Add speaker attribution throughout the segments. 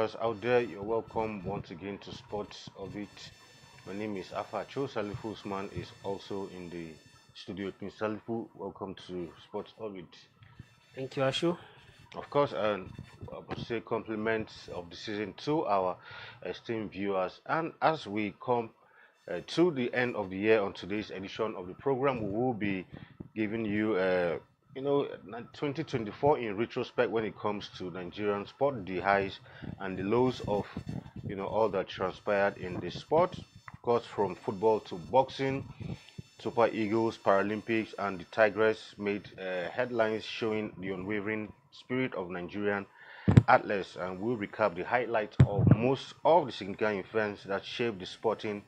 Speaker 1: viewers out there, you're welcome once again to Sports Orbit. My name is Afa Cho. Salifu Usman is also in the studio. King Salifu, welcome to Sports Orbit.
Speaker 2: Thank you, Ashu.
Speaker 1: Of course, and I must say compliments of the season to our esteemed viewers. And as we come to the end of the year on today's edition of the program, we will be giving you, 2024 in retrospect when it comes to Nigerian sport, the highs and the lows of, all that transpired in the sport. Of course, from football to boxing, Super Eagles, Paralympics, and the Tigress made headlines showing the unwavering spirit of Nigerian athletes, and we'll recap the highlights of most of the significant events that shaped the sporting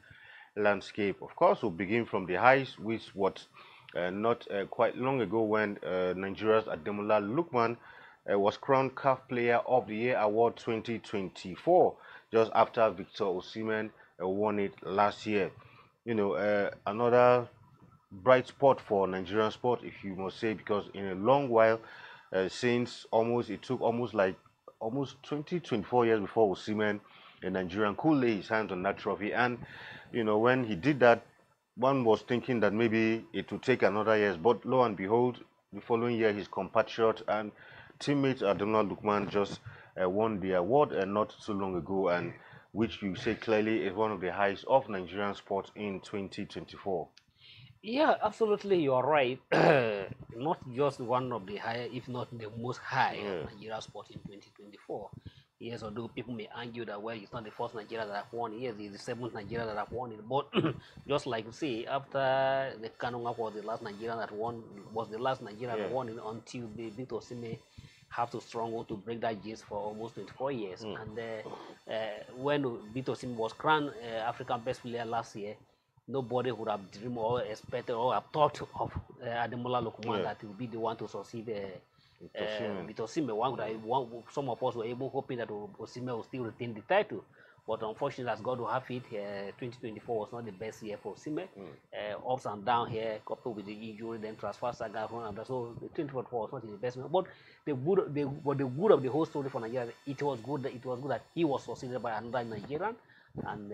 Speaker 1: landscape. Of course, we'll begin from the highs, which was not quite long ago when Nigeria's Ademola Lookman was crowned CAF Player of the Year Award 2024, just after Victor Osimhen won it last year. Another bright spot for Nigerian sport, if you must say, because in a long while, since it took almost 24 years before Osimhen, a Nigerian, could lay his hands on that trophy. And when he did that, one was thinking that maybe it would take another years, but lo and behold, the following year, his compatriot and teammate Ademola Lookman just won the award not so long ago, and which you say clearly is one of the highs of Nigerian sport in 2024.
Speaker 2: Yeah, absolutely, you are right. Not just one of the high, if not the most high of Nigeria sport in 2024. Yes, although people may argue that, well, it's not the first Nigeria that have won it. Yes, it's the seventh Nigeria that have won it. But just like you say, after the Kanunga was the last Nigeria that won, that won it until the Victor Osimhen have to struggle to break that jinx for almost 24 years. And when Victor Osimhen was crowned African Best Player last year, nobody would have dreamed or expected or have thought of Ademola Lookman that will be the one to succeed Victor Osimhen. Some of us were hoping that Osimhen will still retain the title. But unfortunately, as God will have it, 2024 was not the best year for Osimhen. Ups and downs here, coupled with the injury, then transfer saga, so the 2024 was not the best year. But the good of the whole story for Nigeria, it was good that he was succeeded by another Nigerian. And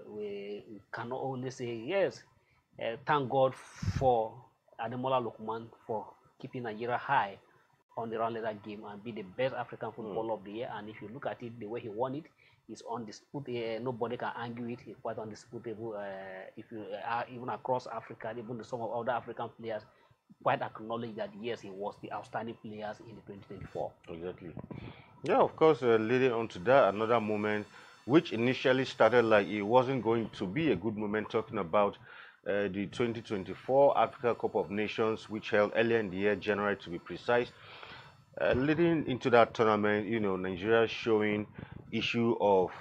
Speaker 2: we can only say yes, thank God for Ademola Lookman for keeping Nigeria high on the round ladder game and be the best African footballer of the year. And if you look at it, the way he won it is undisputed. Nobody can argue it. It's quite undisputable. If you are even across Africa, even some of other African players quite acknowledge that yes, he was the outstanding players in the 2024.
Speaker 1: Exactly. Yeah, of course, leading on to that, another moment which initially started like it wasn't going to be a good moment, talking about the 2024 Africa Cup of Nations, which held earlier in the year, January to be precise. Leading into that tournament, Nigeria showing issue of,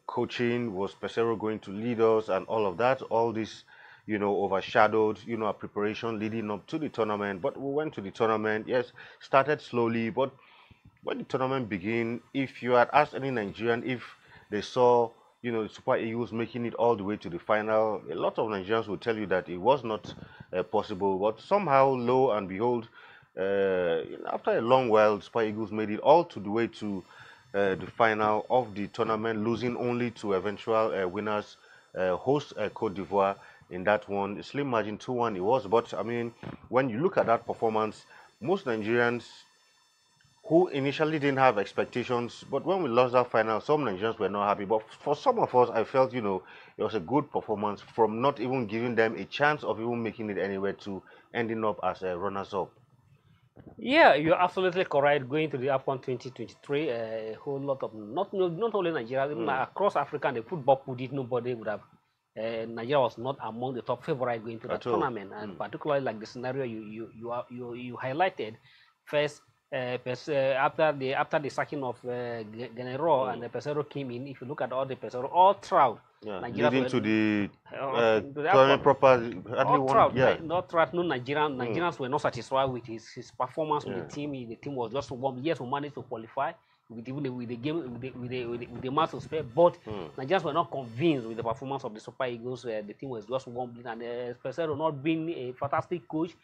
Speaker 1: coaching. Was Pesero going to lead us and all of that? All this, overshadowed, our preparation leading up to the tournament. But we went to the tournament, yes, started slowly, but when the tournament began, if you had asked any Nigerian if they saw, the Super Eagles making it all the way to the final, a lot of Nigerians would tell you that it was not possible. But somehow, lo and behold, after a long while, the Super Eagles made it all to the way to the final of the tournament, losing only to eventual winners, host Cote d'Ivoire in that one. A slim margin, 2-1 it was. But, I mean, when you look at that performance, most Nigerians who initially didn't have expectations, but when we lost that final, some Nigerians were not happy. But for some of us, I felt, it was a good performance from not even giving them a chance of even making it anywhere to ending up as runners-up.
Speaker 2: Yeah, you're absolutely correct. Going to the AFCON 2023, a whole lot of not only Nigeria, even across Africa, and the football put it, nobody would have. Nigeria was not among the top favorites going to that tournament, and particularly like the scenario you highlighted. First, after the sacking of Genero and the Pesero came in, if you look at all the Pesero, all throughout,
Speaker 1: leading to the tournament proper,
Speaker 2: not throughout, no Nigerians were not satisfied with his performance with the team. The team was just one. Yes, we managed to qualify with the game with the match to spare, but Nigerians were not convinced with the performance of the Super Eagles. The team was just wobbling, and Pesero not being a fantastic coach,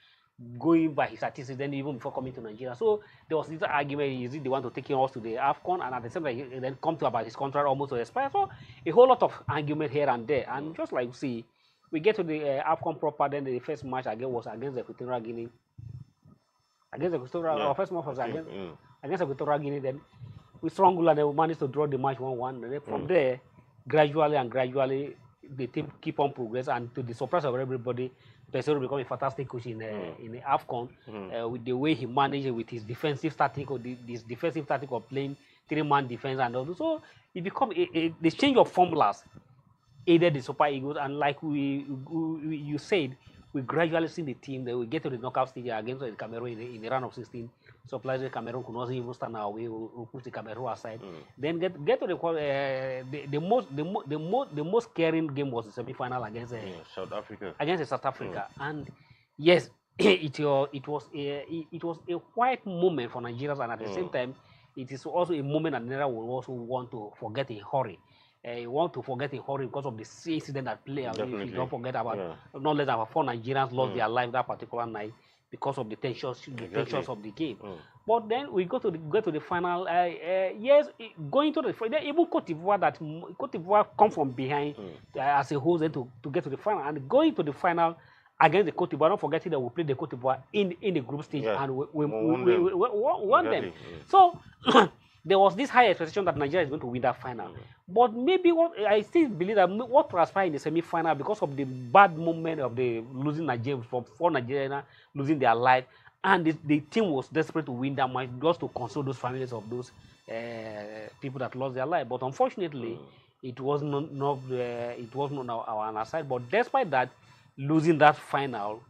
Speaker 2: going by his antecedent even before coming to Nigeria. So there was this argument: is it they want to take him us to the AFCON, and at the same time, he then come to about his contract almost to expire. So a whole lot of argument here and there, and just like see, we get to the AFCON proper. Then the first match again was against Equatorial Guinea. Against Equatorial, our first match was against Equatorial Guinea. Then we struggled and then we managed to draw the match 1-1. And then from there, gradually, the team keep on progress, and to the surprise of everybody, Pesero become a fantastic coach in the AFCON with the way he managed with his defensive tactic, or this defensive tactic of playing 3-man defense and all. So it become the change of formulas aided the Super Eagles, and like you said, we gradually see the team that we get to the knockout stage against the Cameroon in the round of 16. Surprisingly, Cameroon could not even stand our way. We push the Cameroon aside. Then get to the most scaring game was the semi-final against
Speaker 1: South Africa.
Speaker 2: Against South Africa, and yes, it was a quiet moment for Nigerians, and at the same time, it is also a moment that Nigeria will also want to forget in a hurry. You want to forget in a hurry because of the incident that played out. If you don't forget about not less than 4 Nigerians lost their life that particular night because of the tensions of the game. But then we go to the final. Yes, going to the final, even Cote d'Ivoire come from behind as a host to get to the final, and going to the final against the Cote d'Ivoire. Not forgetting that we played the Cote d'Ivoire in the group stage and we won them. So there was this high expectation that Nigeria is going to win that final. But maybe I still believe that what transpired in the semi-final, because of the bad moment of the losing Nigeria, for 4 Nigerians losing their life, and the team was desperate to win that match just to console those families of those people that lost their life. But unfortunately, it was not on our side. But despite that, losing that final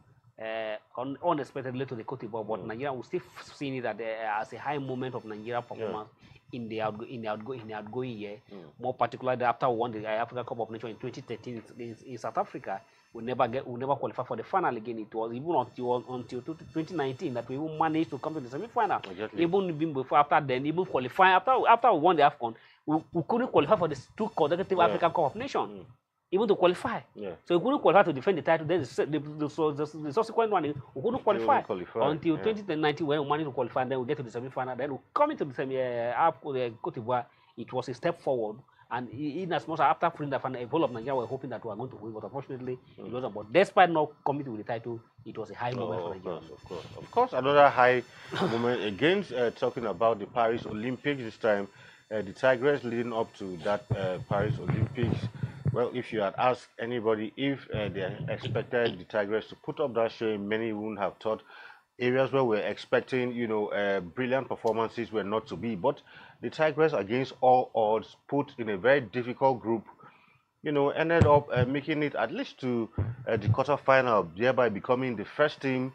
Speaker 2: unexpectedly to the Cote d'Ivoire, but Nigeria will still see it as a high moment of Nigeria performance in the outgoing year. More particularly after we won the Africa Cup of Nations in 2013 in South Africa, we never qualify for the final again. It was even until 2019 that we even managed to come to the semi-final. Even before, after then, even qualifying after we won the AFCON, we couldn't qualify for the 2 consecutive African Cup of Nations. Even to qualify. So we couldn't qualify to defend the title. Then the subsequent one, we couldn't qualify until 2019 when we managed to qualify. And then we get to the semi-final. Then we come into the Cote d'Ivoire. It was a step forward. And in as much as after winning the final, a whole of Nigeria were hoping that we were going to win, but unfortunately, it wasn't. But despite not coming with the title, it was a high moment for Nigeria.
Speaker 1: Of course, another high moment against talking about the Paris Olympics this time. The Tigers leading up to that Paris Olympics. Well, if you had asked anybody if they expected the Tigers to put up that show, many wouldn't have thought. Areas where we're expecting, brilliant performances were not to be. But the Tigers, against all odds, put in a very difficult group, ended up making it at least to the quarterfinal, thereby becoming the first team,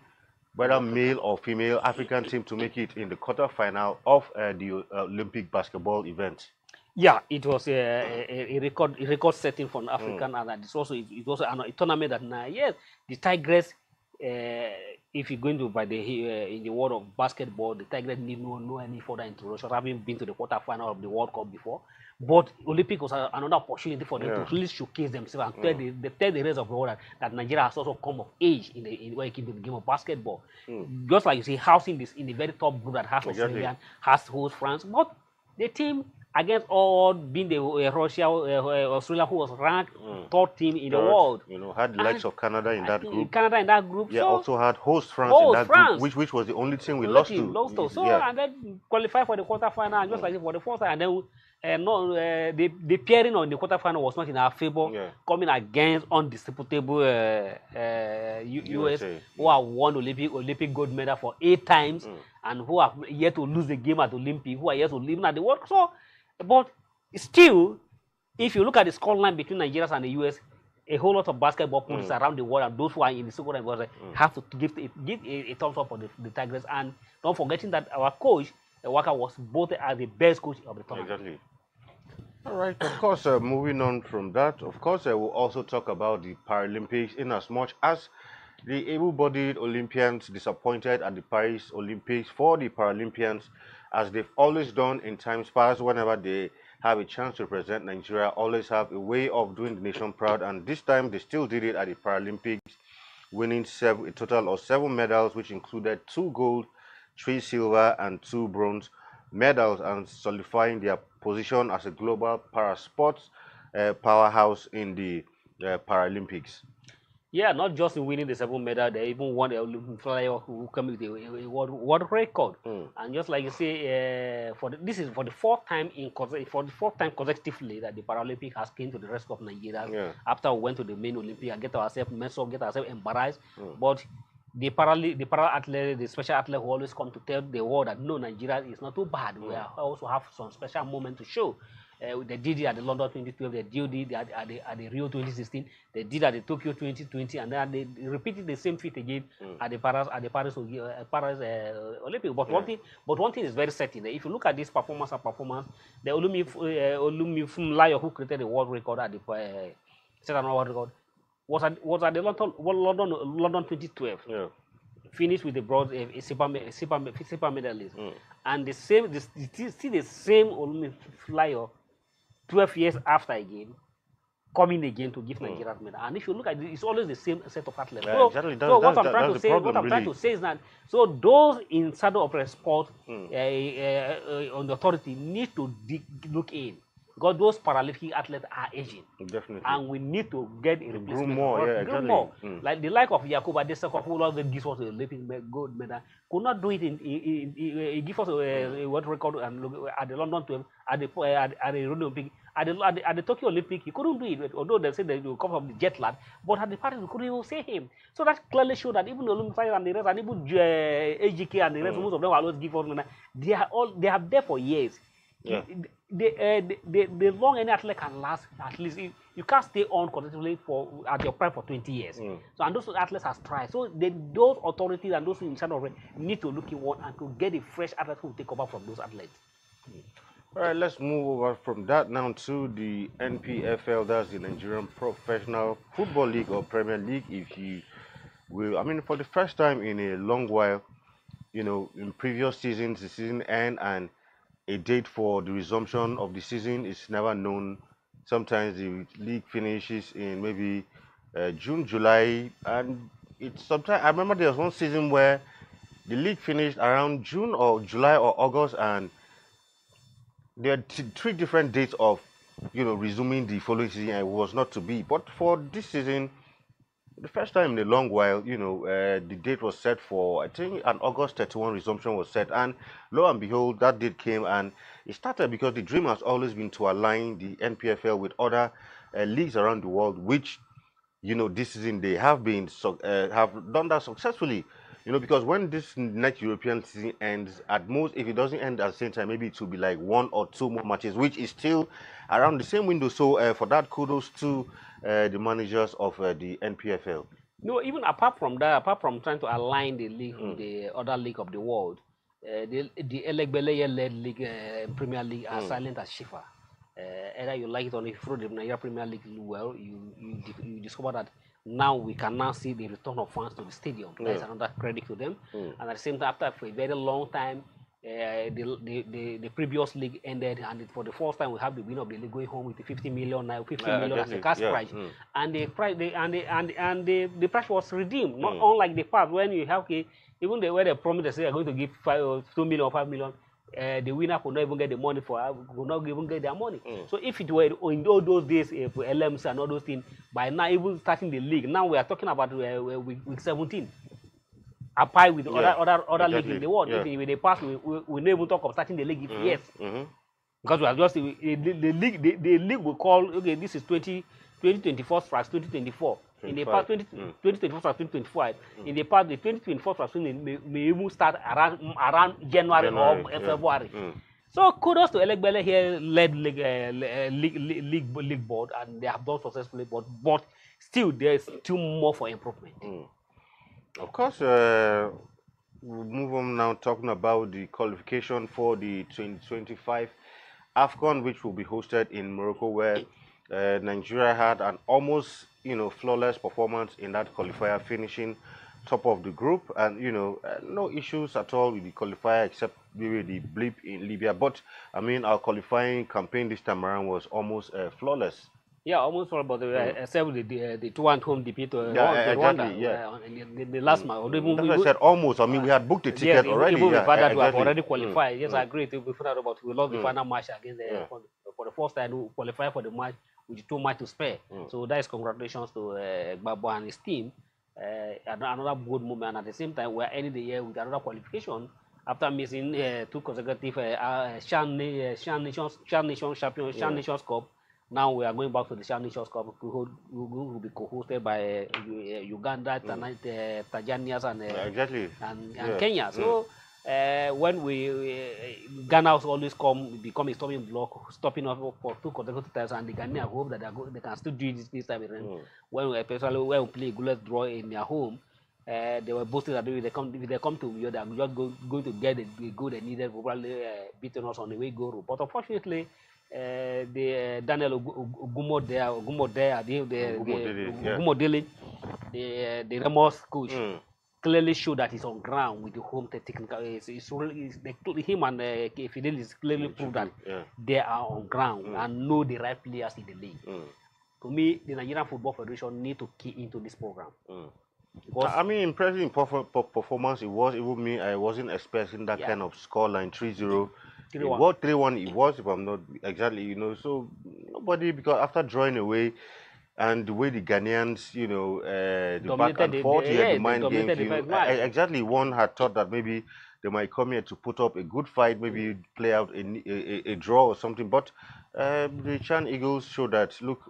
Speaker 1: whether male or female, African team to make it in the quarterfinal of the Olympic basketball event.
Speaker 2: Yeah, it was a record setting for an African, and it was also a tournament that yes, the Tigers. If you're going to by in the world of basketball, the Tigers need no any further introduction, having been to the quarterfinal of the World Cup before. But Olympic was another opportunity for them to really showcase themselves and tell the rest of the world that Nigeria has also come of age in the game of basketball. Just like you see, housing this in the very top group that has Australia, has host France, but the team, against all being the Australia, who was ranked 3rd team in the world.
Speaker 1: Had the likes of Canada in that group.
Speaker 2: Yeah,
Speaker 1: so also had host France in that group, which was the only team we lost to.
Speaker 2: So and then qualify for the quarterfinal, just like for the first time, and then the pairing on the quarterfinal was not in our favor, coming against undisputable US, who have won Olympic gold medal for 8 times, and who have yet to lose the game at Olympic, who are yet to live at the World. So, but still, if you look at the scoreline between Nigeria and the US, a whole lot of basketball players around the world, and those who are in the second and have to give a thumbs up for the Tigers. And don't forgetting that our coach, Waka, was voted as the best coach of the tournament.
Speaker 1: Exactly. All right. Of course, moving on from that, of course, we'll also talk about the Paralympics, in as much as the able-bodied Olympians disappointed at the Paris Olympics for the Paralympians, as they've always done in times past. Whenever they have a chance to represent Nigeria, always have a way of doing the nation proud, and this time they still did it at the Paralympics. winning a total of 7 medals, which included 2 gold, 3 silver, and 2 bronze medals, and solidifying their position as a global parasports powerhouse in the Paralympics.
Speaker 2: Yeah, not just in winning the 7 medal, they even won a Olympic flyer who came with a world record. And just like you say, this is for the fourth time consecutively that the Paralympic has came to the rest of Nigeria. After we went to the main Olympic and get ourselves messed up, get ourselves embarrassed. But the para athlete, the special athlete who always come to tell the world that no, Nigeria is not too bad. We also have some special moment to show. They did it at the London 2012, they did it at the Rio 2016, they did it at the Tokyo 2020, and then they repeated the same feat again at the Paris Olympic. But one thing is very certain. If you look at this performance, the Olumifumlayo who created the world record at the world record was at the London 2012.
Speaker 1: Yeah.
Speaker 2: Finished with the bronze silver medalist, and the same Olumifumlayo 12 years after again, coming again to give Nigeria medal. And if you look at it, it's always the same set of athletes.
Speaker 1: Yeah, exactly.
Speaker 2: What I'm trying to say is that those in saddle of sport on the authority need to look in. Because those Paralympic athletes are aging.
Speaker 1: Definitely.
Speaker 2: And we need to get a replacement.
Speaker 1: Groom more.
Speaker 2: Like the like of Yakuba Desako, who always gives us a Olympic gold medal, could not do it he give us a world record at the London 12, at the Olympic, at the Tokyo Olympic. He couldn't do it, although they said that he will come from the jet lag. But at the Paris, we couldn't even see him. So that clearly showed that even the Olympic and the rest, and even AGK and the rest, most of them always give us medal. They are there for years.
Speaker 1: Yeah.
Speaker 2: The long any athlete can last, at least you can't stay on consecutively at your prime for 20 years. So, and those athletes have tried. So those authorities and those in charge of it need to look in one and to get a fresh athlete who will take over from those athletes.
Speaker 1: All right, let's move over from that now to the NPFL. That's the Nigerian Professional Football League or Premier League, if you will. I mean, for the first time in a long while, in previous seasons, the season end and a date for the resumption of the season is never known. Sometimes the league finishes in maybe June, July, and sometimes I remember there was one season where the league finished around June or July or August, and there are 3 different dates of resuming the following season, and it was not to be. But for this season, the first time in a long while, the date was set for, I think, an August 31 resumption was set, and lo and behold, that date came, and it started because the dream has always been to align the NPFL with other leagues around the world, which, this season they have been have done that successfully. Because when this next European season ends, at most, if it doesn't end at the same time, maybe it will be like 1 or 2 more matches, which is still around the same window. So for that, kudos to the managers of the NPFL.
Speaker 2: No, even apart from that, apart from trying to align the league with the other league of the world, the Elegbeleye-led league, Premier League, are silent as Shifa. Either you like it or not, if you the Nigeria Premier League well, you discover that now we can now see the return of fans to the stadium. That's another credit to them. And at the same time, after for a very long time, the previous league ended, and for the first time we have the winner of the league going home with the 50 million as a cash prize, and the price the price was redeemed. Not unlike the past when you have even where they promised they say they're going to give 2 million or 5 million. The winner could not even get the money could not even get their money. So if it were in all those days for LMs and all those things, by now even starting the league, now we are talking about week 17. Apart with other leagues in the world. If in the past we never even talk of starting the league. Yes, because we are just the league will call, okay, this is 2024 strikes 2024. In the past 2024 strikes 2025. In the past the 2024 strikes may even start around January or February. So kudos to Elegbele here led league board, and they have done successfully, but still there's still more for improvement.
Speaker 1: Of course, we'll move on now talking about the qualification for the 2025 AFCON, which will be hosted in Morocco, where Nigeria had an almost flawless performance in that qualifier, finishing top of the group, and no issues at all with the qualifier except maybe the blip in Libya. But I mean, our qualifying campaign this time around was almost flawless.
Speaker 2: Yeah, almost for about except the 2-1 home defeat to Rwanda
Speaker 1: exactly, yeah.
Speaker 2: in the last match.
Speaker 1: That's why I said almost. I mean, we had booked the
Speaker 2: Yes,
Speaker 1: ticket already.
Speaker 2: even
Speaker 1: Yeah,
Speaker 2: with that, we have
Speaker 1: exactly.
Speaker 2: already qualified. Yes, I agree. We found out about we lost the final match against for the first time we qualified for the match with 2 matches to spare. So that is congratulations to Gbagbo and his team. Another good moment. At the same time, we are ending the year with another qualification after missing 2 consecutive Chan Nations Cup. Now we are going back to the Chan Nations Cup, will be co-hosted by Uganda, Tanzania, and Kenya. So when Ghana always become a stopping block, stopping off for 2 consecutive times, and the Ghanaians hope that they can still do this time around. Especially when we play a goalless draw in their home. They were boasting that if they come to Rio, they are just going to get the goal they needed, probably beating us on the way goal. But unfortunately, the Daniel Ogumodele, the Ramos coach, clearly showed that he's on ground with the home technical. Him and Fidelis clearly proved that they are on ground and know the right players in the league. To me, the Nigerian Football Federation need to key into this program.
Speaker 1: I mean, impressive performance it was. Even me, I wasn't expecting that kind of scoreline 3-0. It was 3-1. It was, if I'm not exactly, So nobody, because after drawing away, and the way the Ghanaians, the back and forth, the mind games, exactly. One had thought that maybe they might come here to put up a good fight, maybe play out a draw or something. But the Chan Eagles showed that, look,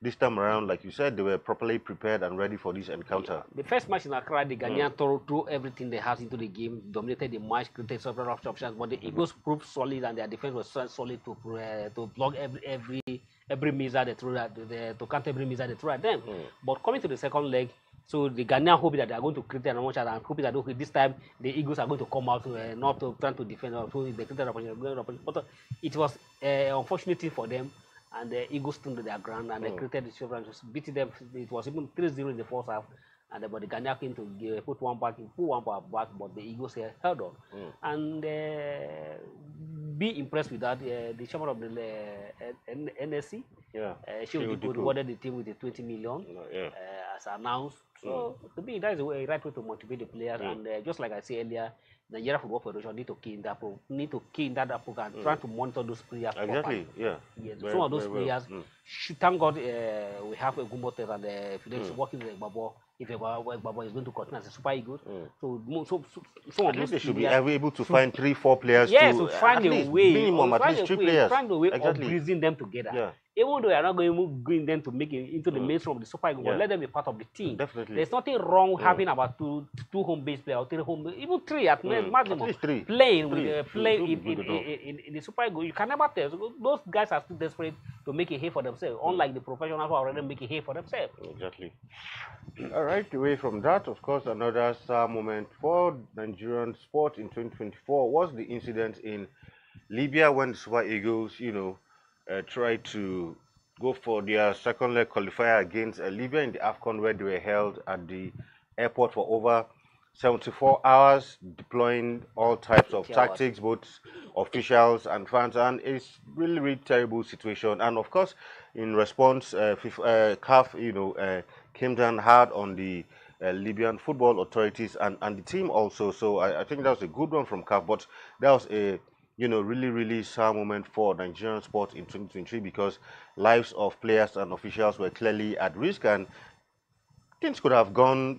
Speaker 1: this time around, like you said, they were properly prepared and ready for this encounter.
Speaker 2: The first match in Accra, the Ghanaians threw everything they had into the game, dominated the match, created several options, but the Eagles proved solid and their defense was solid to block every missile they threw at to counter every missile they threw at them. But coming to the second leg, so the Ghanaians hope that they are going to create an opportunity and hope that okay, this time the Eagles are going to come out not to try to defend or to the created opportunity. But it was unfortunate for them. And the Eagles stood to their ground and they created the children, beating them. It was even 3-0 in the first half. And but the Ghana came to put one back, but the Eagles held on. And be impressed with that. The chairman of the NSC, she rewarded the team with the 20 million as announced. So to me, that is the right way to motivate the players. And just like I said earlier, the Nigerian Football Federation need to key in that program, trying to monitor those players.
Speaker 1: Exactly,
Speaker 2: some of those players, thank God we have a good motor and Fidelis working with Gbagbo. If Gbagbo is going to continue as a Super Eagles, so some of those
Speaker 1: they should be able to find 3-4 players.
Speaker 2: To find a way,
Speaker 1: minimum at least 3 players.
Speaker 2: Find a way of bridging them together. Even though they are not going them to make it into the mainstream of the Super Eagles, but let them be part of the team.
Speaker 1: Definitely.
Speaker 2: There's nothing wrong having about two home-based players, or 3 home, even 3 at maximum.
Speaker 1: At least 3.
Speaker 2: Playing in the Super Eagles, you can never tell. So those guys are still desperate to make a hay for themselves, unlike the professionals who are already making hay for themselves.
Speaker 1: Exactly. All right, away from that, of course, another sad moment for Nigerian sport in 2024 was the incident in Libya when the Super Eagles, tried to go for their second leg qualifier against Libya in the AFCON, where they were held at the airport for over 74 hours, deploying all types of tactics, both officials and fans, and it's really, really terrible situation. And of course, in response, CAF, came down hard on the Libyan football authorities and the team also. So I think that was a good one from CAF, but that was a really, really sad moment for Nigerian sport in 2023 because lives of players and officials were clearly at risk, and things could have gone,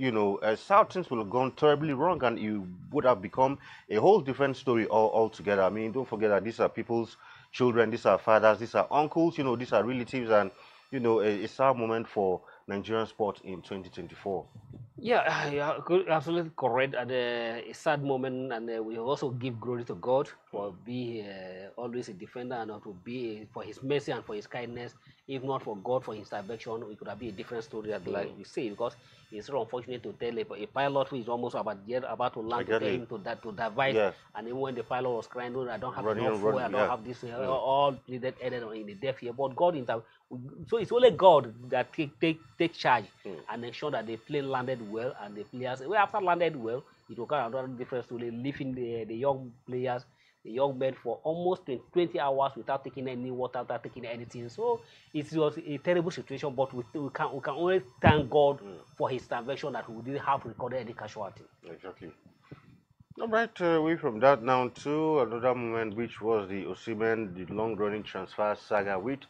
Speaker 1: south, things would have gone terribly wrong, and it would have become a whole different story altogether. I mean, don't forget that these are people's children, these are fathers, these are uncles, these are relatives, and, a sad moment for Nigerian sport in 2024.
Speaker 2: Yeah, absolutely correct. And a sad moment, and we also give glory to God for being always a defender and to be for His mercy and for His kindness. If not for God, for His intervention, it could have been a different story, like we say, because it's so unfortunate to tell a pilot who is almost about to land to tell him to devise, and even when the pilot was crying, I don't have enough fuel, I don't have this, all needed ended in the deaf ear. But God so it's only God that take charge and ensure that the plane landed well, and the players after landed well, it will come another difference to lifting the young players the young man for almost 20 hours without taking any water, without taking anything. So it was a terrible situation, but we can only thank God for his intervention that we didn't have recorded any casualty.
Speaker 1: Exactly. All right, away from that now to another moment, which was the Osimhen, the long-running transfer saga with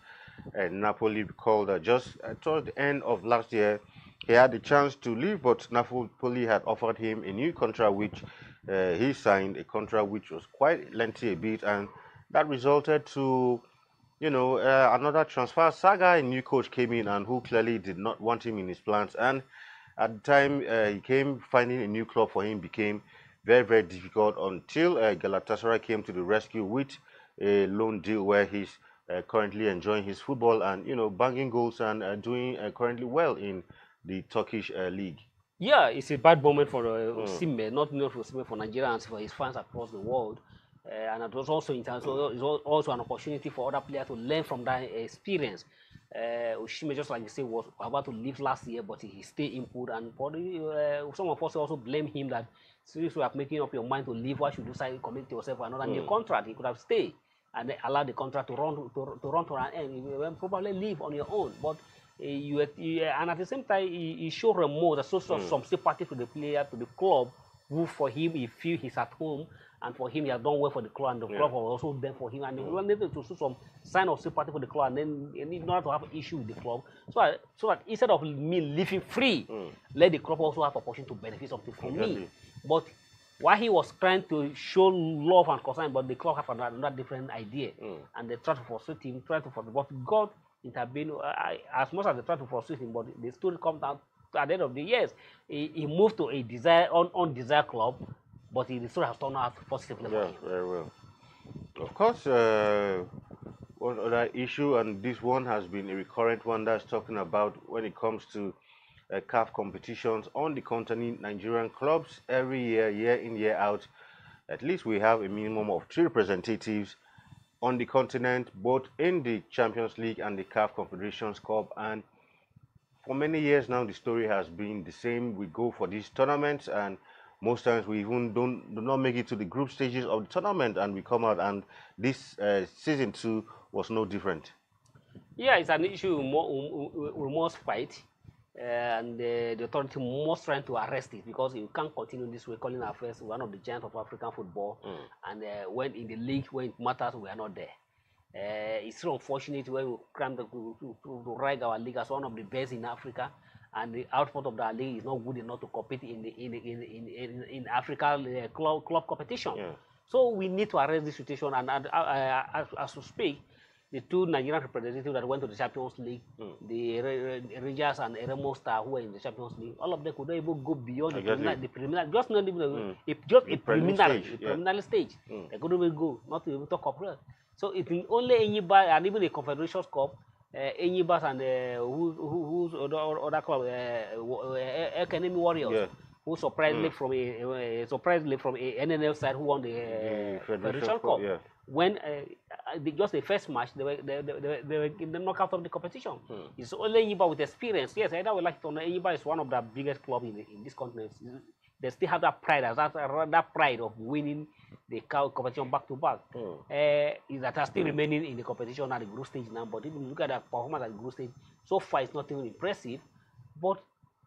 Speaker 1: Napoli, called just towards the end of last year. He had the chance to leave, but Napoli had offered him a new contract, which he signed, a contract which was quite lengthy a bit, and that resulted to, another transfer saga. A new coach came in and who clearly did not want him in his plans, and at the time he came, finding a new club for him became very, very difficult until Galatasaray came to the rescue with a loan deal where he's currently enjoying his football and, banging goals and doing currently well in the Turkish league.
Speaker 2: Yeah, it's a bad moment for Osimhen, not only for Osimhen, for Nigerians, for his fans across the world. And it was also in terms, so it was also an opportunity for other players to learn from that experience. Osimhen, just like you say, was about to leave last year, but he stayed in put. And probably, some of us also blame him that since you are making up your mind to leave, why should you decide to commit yourself for another new contract? He could have stayed and allow the contract to run to an end. You will probably leave on your own, but. And at the same time, he showed remorse, some sympathy to the player, to the club, who for him he feel he's at home, and for him he has done well for the club, and the club was also there for him, and he wanted to show some sign of sympathy for the club, and then in order to have an issue with the club, so that instead of me leaving free, let the club also have opportunity to benefit something from me. But while he was trying to show love and concern, but the club have another different idea, and they try to frustrate him, but God intervene as much as they try to frustrate him, but the story comes out at the end of the years. He moved to a undesired club, but the story has turned out positively for him.
Speaker 1: Very well. Of course, one other issue, and this one has been a recurrent one that's talking about when it comes to CAF competitions on the continent, Nigerian clubs every year, year in, year out. At least we have a minimum of 3 representatives on the continent, both in the Champions League and the CAF Confederations Cup. And for many years now, the story has been the same. We go for these tournaments, and most times we even do not make it to the group stages of the tournament, and we come out. And this season 2 was no different.
Speaker 2: Yeah, it's an issue we must fight. And the authority must try to arrest it, because you can't continue this way, calling ourselves one of the giants of African football, and when in the league, when it matters, we are not there. It's so unfortunate when we cram to rank our league as one of the best in Africa, and the output of that league is not good enough to compete in Africa club competition. So we need to arrest this situation, and as we speak, the 2 Nigerian representatives that went to the Champions League, the Rangers and Eremo Star, who were in the Champions League, all of them could not even go beyond the preliminary, just not even a preliminary stage. They couldn't even go, not to even talk of real. So it's only Enyiba and even the Confederations Cup, Enyibas and who's other club, Academy Warriors, who surprisingly from a NNL side who won the Federation Cup. When just the first match, they were in the knockout of the competition. It's only Enyimba with experience. Yes, I would like to know Enyimba is one of the biggest clubs in this continent. They still have that pride, that pride of winning the competition back to back. That are still remaining in the competition at the group stage now. But if you look at the performance at the group stage, so far it's not even impressive. But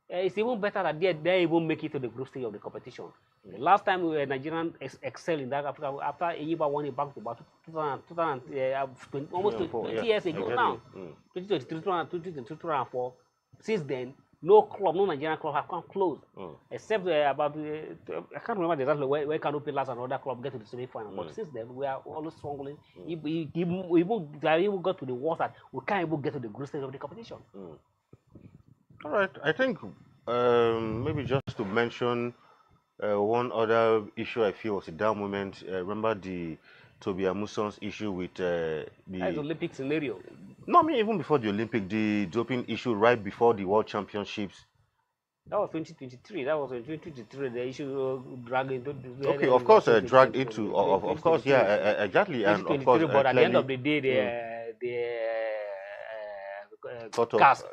Speaker 2: it's even better that they even make it to the group stage of the competition. The last time we were Nigerian excel in that Africa, after Enyimba won it back to about 2020, almost 20 years ago now, 2023, 2024. Since then, no Nigerian club have come close, except about, I can't remember exactly where Kano Pillars and other club get to the semi-final. But since then, we are always struggling. We even got to the worst that we can't even get to the group stage of the competition.
Speaker 1: All right, I think maybe just to mention one other issue I feel was a down moment. Remember the Toby Amuson's issue with the
Speaker 2: Olympic scenario?
Speaker 1: No, I mean even before the Olympic, the doping issue right before the World Championships.
Speaker 2: That was 2023. That was 2023. The issue dragged into.
Speaker 1: Okay, of course, dragged into. Of course, yeah, exactly, and of course.
Speaker 2: But at the end of the day, CAS,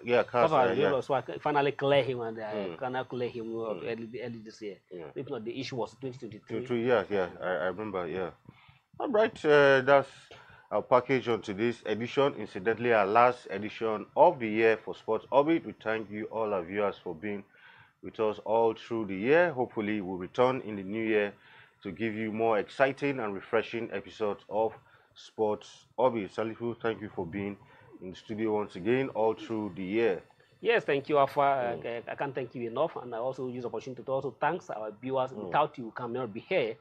Speaker 2: so I finally clear him, and cannot clear him early this year. If not, the issue was 2023.
Speaker 1: Yeah, I remember, yeah. All right, that's our package on today's edition. Incidentally, our last edition of the year for Sports Orbit. We thank you, all our viewers, for being with us all through the year. Hopefully, we'll return in the new year to give you more exciting and refreshing episodes of Sports Orbit. Salifu, thank you for being in the studio once again all through the year.
Speaker 2: Yes, thank you, Alpha. I can't thank you enough, and I also use the opportunity to also thank our viewers. Without you, we cannot be here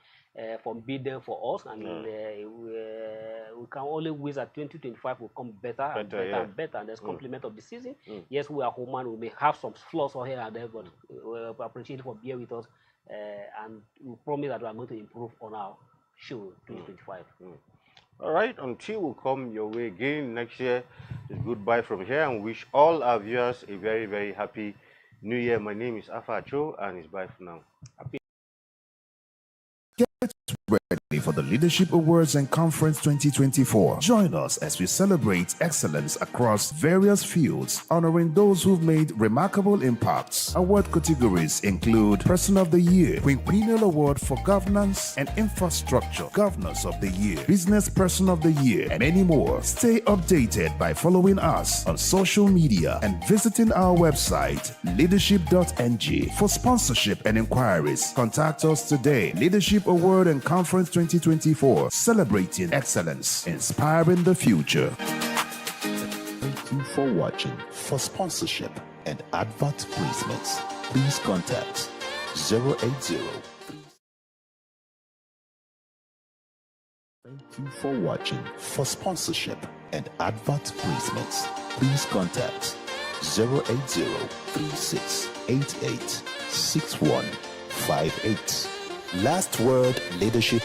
Speaker 2: for being there for us, and we can only wish that 2025 will come better and better and better, and there's complement of the season. Yes, we are human. We may have some flaws here and there, but we appreciate it for being with us, and we promise that we are going to improve on our show 2025.
Speaker 1: All right, until we come your way again next year, it's goodbye from here, and wish all our viewers a very, very happy new year. My name is Afa Cho, and it's bye for now.
Speaker 3: Get ready for the Leadership Awards and Conference 2024. Join us as we celebrate excellence across various fields, honoring those who've made remarkable impacts. Award categories include Person of the Year, Quinquennial Award for Governance and Infrastructure, Governors of the Year, Business Person of the Year, and many more. Stay updated by following us on social media and visiting our website, leadership.ng. For sponsorship and inquiries, contact us today. Leadership Award and Conference 2024, celebrating excellence, inspiring the future. Thank you for watching. For sponsorship and advert placements, please contact 080. Thank you for watching. For sponsorship and advert placements, please contact 080-3688-6158. Last Word Leadership